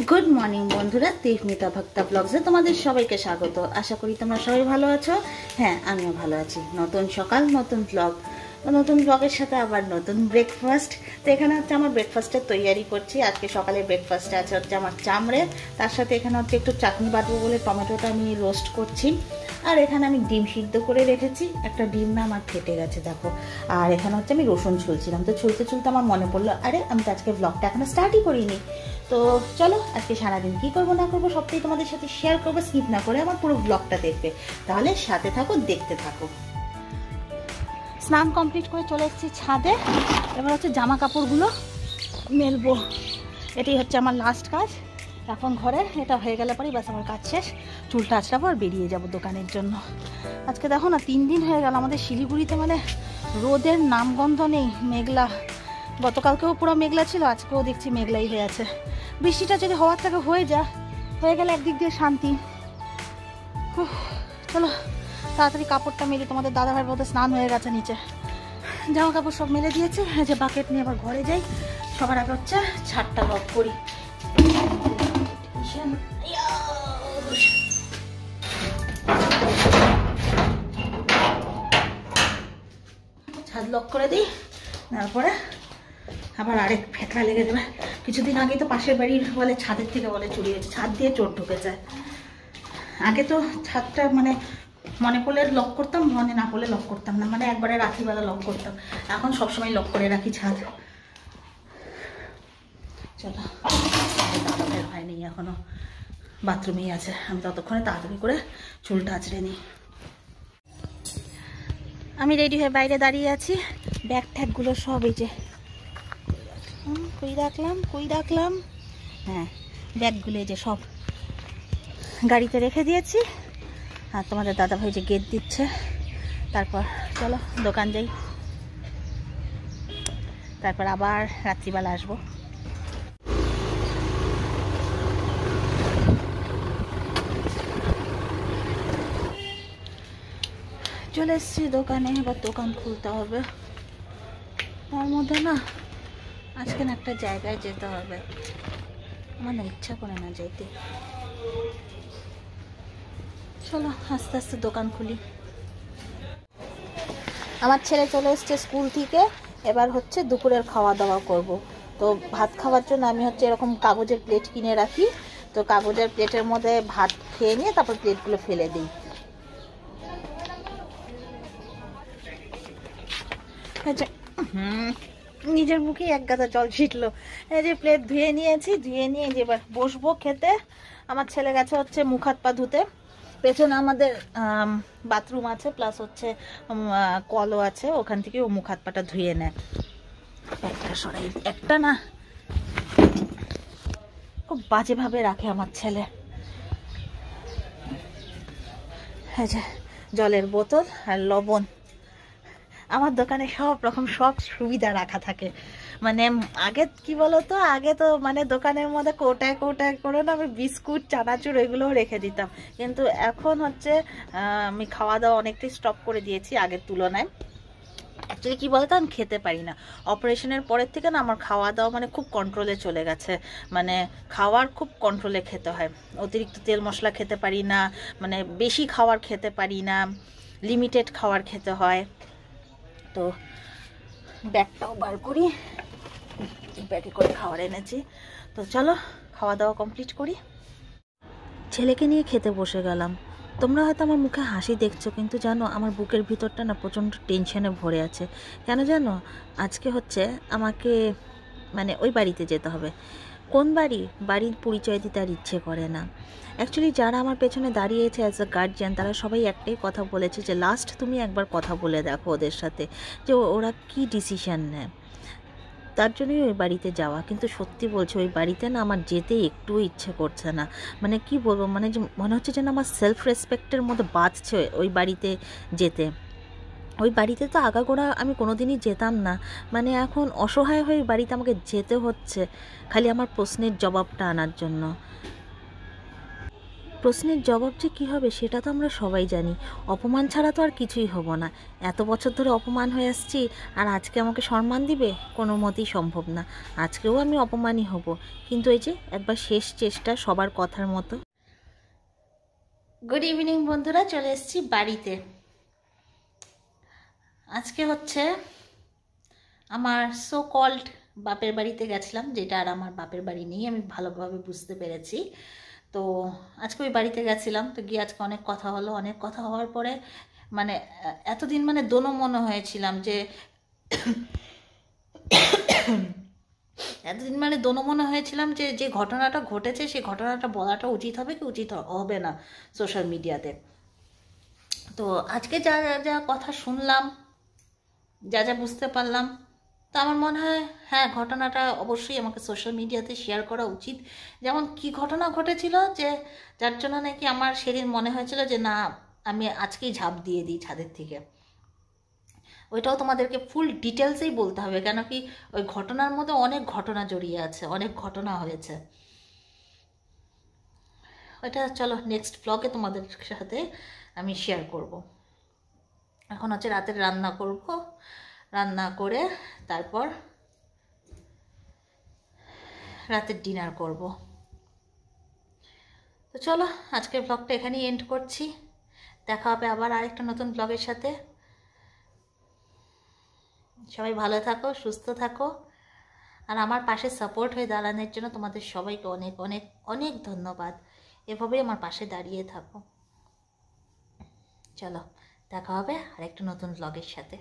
Good morning বন্ধুরা, তিফমিতা ভক্তা ব্লগসে তোমাদের সবাইকে স্বাগত। আশা করি তোমরা সবাই ভালো আছো। হ্যাঁ, আমিও ভালো আছি। নতুন সকাল, নতুন ব্লগ, নতুন ব্লগের সাথে আবার নতুন ব্রেকফাস্ট। তো এখানে হচ্ছে আমার ব্রেকফাস্টের তৈয়ারি করছি। আজকে সকালে ব্রেকফাস্টে আছে হচ্ছে আমার চামড়ে, তার সাথে এখানে হচ্ছে একটু চাটনি বাটবো বলে টমেটোটা আমি রোস্ট করছি। আর এখানে আমি ডিম সিদ্ধ করে রেখেছি, একটা ডিম না আমার ফেটে গেছে দেখো। আর এখানে হচ্ছে আমি রসুন ছুলছিলাম, তো ছুলতে ছুলতে আমার মনে পড়লো আরে আমি তো আজকে ব্লগটা এখনো স্টার্টই করিনি। তো চলো আজকে সারাদিন কী করবো না করবো সবটাই তোমাদের সাথে শেয়ার করবো। স্কিপ না করে আমার পুরো ব্লগটা দেখবে, তাহলে সাথে থাকো, দেখতে থাকো। স্নান কমপ্লিট করে চলে এসেছি ছাদে। এবার হচ্ছে জামা কাপড়গুলো মেলবো, এটাই হচ্ছে আমার লাস্ট কাজ এখন ঘরে। এটা হয়ে গেলে পরেই ব্যাস আমার কাজ শেষ। চুলটা আঁচড়াবো আর বেরিয়ে যাব দোকানের জন্য। আজকে দেখো না 3 দিন হয়ে গেল আমাদের শিলিগুড়িতে মানে রোদের নামগন্ধ নেই, মেঘলা। গতকালকেও পুরো মেঘলা ছিল, আজকেও দেখছি মেঘলাই হয়ে আছে। বৃষ্টিটা যদি হওয়ার থেকে হয়ে গেলে একদিক দিয়ে শান্তি। চলো তাড়াতাড়ি কাপড়টা মেলে, তোমাদের দাদাভাইয়ের মধ্যে স্নান হয়ে গেছে নিচে, জামা কাপড় সব মেলে দিয়েছে। যে বাকেট নিয়ে আবার ঘরে যাই। সবার আগে হচ্ছে ছাদটা লক করি। ছাদ লক করে দিই, তারপরে আবার আরেক ফেকড়া লেগে যাবে। কিছুদিন আগে তো পাশের বাড়ির বলে ছাদের থেকে বলে চুরি হয়েছে, ছাদ দিয়ে চোর ঢুকে যায়। আগে তো ছাদটা মানে মনে পড়লে লক করতাম, মনে না পড়লে লক করতাম না, মানে একবারে রাত্রিবেলা লক করতাম। এখন সবসময় লক করে রাখি ছাদ। চলো, দাদাভাইয়ের হয় নেই এখনো, বাথরুমেই আছে। আমি ততক্ষণে তাড়াতাড়ি করে চুলটা আঁচড়ে নিই। আমি রেডি হয়ে বাইরে দাঁড়িয়ে আছি। ব্যাগ ট্যাগগুলো সব এই যে কই রাখলাম, হ্যাঁ ব্যাগগুলো এই যে সব গাড়িতে রেখে দিয়েছি। আর তোমাদের দাদাভাই যে গেট দিচ্ছে। তারপর চলো দোকান যাই, তারপর আবার রাত্রিবেলা আসবো। চলে এসছি দোকানে, এবার দোকান খুলতে হবে। তার মধ্যে না আজকে না একটা জায়গায় যেতে হবে, আমার না ইচ্ছা করে না যেতে। চলো আস্তে আস্তে দোকান খুলি। আমার ছেলে চলে এসছে স্কুল থেকে, এবার হচ্ছে দুপুরের খাওয়া দাওয়া করব। তো ভাত খাওয়ার জন্য আমি হচ্ছে এরকম কাগজের প্লেট কিনে রাখি। তো কাগজের প্লেটের মধ্যে ভাত খেয়ে নিয়ে তারপর প্লেটগুলো ফেলে দিই। নিজের মুখে এক গাদা জল ছিটলো। এই যে প্লেট ধুয়ে নিয়েছি, ধুয়ে নিয়ে যে এবার বসবো খেতে। আমার ছেলে গেছে হচ্ছে মুখ হাত পা ধুতে। পেছনে আমাদের বাথরুম আছে, প্লাস হচ্ছে কলও আছে, ওখান থেকে ও মুখ হাত পাটা ধুয়ে নেয়। একটা সরাই, একটা না খুব বাজেভাবে রাখে আমার ছেলে। এই যে জলের বোতল আর লবণ, আমার দোকানে সব রকম সব সুবিধা রাখা থাকে। মানে আগে কি বলতো, আগে তো মানে দোকানের মধ্যে কৌটায় কৌটায় করে না আমি বিস্কুট চানাচুর এগুলোও রেখে দিতাম। কিন্তু এখন হচ্ছে আমি খাওয়া দাওয়া অনেকটাই স্টপ করে দিয়েছি আগের তুলনায়। অ্যাকচুয়ালি কী বলতো, আমি খেতে পারি না। অপারেশনের পরের থেকে না আমার খাওয়া দাওয়া মানে খুব কন্ট্রোলে চলে গেছে। মানে খাওয়ার খুব কন্ট্রোলে খেতে হয়, অতিরিক্ত তেল মশলা খেতে পারি না, মানে বেশি খাবার খেতে পারি না, লিমিটেড খাবার খেতে হয়। তো ব্যাগটাও বার করি, ব্যাগে করে খাবার এনেছি। তো চলো খাওয়া দাওয়া কমপ্লিট করি। ছেলেকে নিয়ে খেতে বসে গেলাম। তোমরা হয়তো আমার মুখে হাসি দেখছো, কিন্তু জানো আমার বুকের ভিতরটা না প্রচণ্ড টেনশনে ভরে আছে। কেন জানো? আজকে হচ্ছে আমাকে মানে ওই বাড়িতে যেতে হবে। কোন বাড়ির পরিচয় দিতে আর ইচ্ছে করে না। অ্যাকচুয়ালি যারা আমার পেছনে দাঁড়িয়েছে অ্যাজ আ গার্জিয়ান, তারা সবাই একটাই কথা বলেছে যে লাস্ট তুমি একবার কথা বলে দেখো ওদের সাথে, যে ওরা কি ডিসিশান নেয়। তার জন্যই ওই বাড়িতে যাওয়া। কিন্তু সত্যি বলছি, ওই বাড়িতে না আমার যেতে একটুও ইচ্ছে করছে না। মানে কি বলবো, মানে যে মনে হচ্ছে যেন আমার সেলফ রেসপেক্টের মধ্যে বাঁচছে ওই বাড়িতে যেতে। ওই বাড়িতে তো আগাগোড়া আমি কোনো দিনই যেতাম না, মানে এখন অসহায় হয়ে বাড়িতে আমাকে যেতে হচ্ছে খালি আমার প্রশ্নের জবাবটা আনার জন্য। প্রশ্নের জবাব যে কী হবে সেটা তো আমরা সবাই জানি। অপমান ছাড়া তো আর কিছুই হব না। এত বছর ধরে অপমান হয়ে আসছি, আর আজকে আমাকে সম্মান দিবে? কোনো মতেই সম্ভব না। আজকেও আমি অপমানই হব। কিন্তু এই যে একবার শেষ চেষ্টা সবার কথার মতো। গুড ইভিনিং বন্ধুরা, চলে এসেছি বাড়িতে। আজকে হচ্ছে আমার সো কল্ড বাপের বাড়িতে গেছিলাম, যেটা আর আমার বাপের বাড়ি নেই, আমি ভালোভাবে বুঝতে পেরেছি। তো আজকে ওই বাড়িতে গেছিলাম, তো গিয়ে আজকে অনেক কথা হলো। অনেক কথা হওয়ার পরে মানে এতদিন মানে দোনো মনে হয়েছিলাম যে এতদিন মানে দোনো মনে হয়েছিলাম যে যে ঘটনাটা ঘটেছে সেই ঘটনাটা বলাটা উচিত হবে কি উচিত হবে না সোশ্যাল মিডিয়াতে। তো আজকে যা যা কথা শুনলাম, যা যা বুঝতে পারলাম, তো আমার মনে হয় হ্যাঁ, ঘটনাটা অবশ্যই আমাকে সোশ্যাল মিডিয়াতে শেয়ার করা উচিত। যেমন কি ঘটনা ঘটেছিল, যে যার জন্য নাকি আমার সেদিন মনে হয়েছিল যে না, আমি আজকেই ঝাঁপ দিয়ে দিই ছাদের থেকে। ওইটাও তোমাদেরকে ফুল ডিটেলসেই বলতে হবে, কেন কি ওই ঘটনার মধ্যে অনেক ঘটনা জড়িয়ে আছে, অনেক ঘটনা হয়েছে। ওইটা চলো নেক্সট ব্লগে তোমাদের সাথে আমি শেয়ার করব। এখন হচ্ছে রাতের রান্না করব, রান্না করে তারপর রাতের ডিনার করব। তো চলো আজকের ব্লগটা এখানেই এন্ড করছি। দেখা হবে আবার আরেকটা নতুন ব্লগের সাথে। সবাই ভালো থাকো, সুস্থ থাকো, আর আমার পাশে সাপোর্ট হয়ে দাঁড়ানোর জন্য তোমাদের সবাইকে অনেক অনেক অনেক ধন্যবাদ। এভাবেই আমার পাশে দাঁড়িয়ে থাকো। চলো দেখা হবে আরেকটা নতুন ব্লগের সাথে।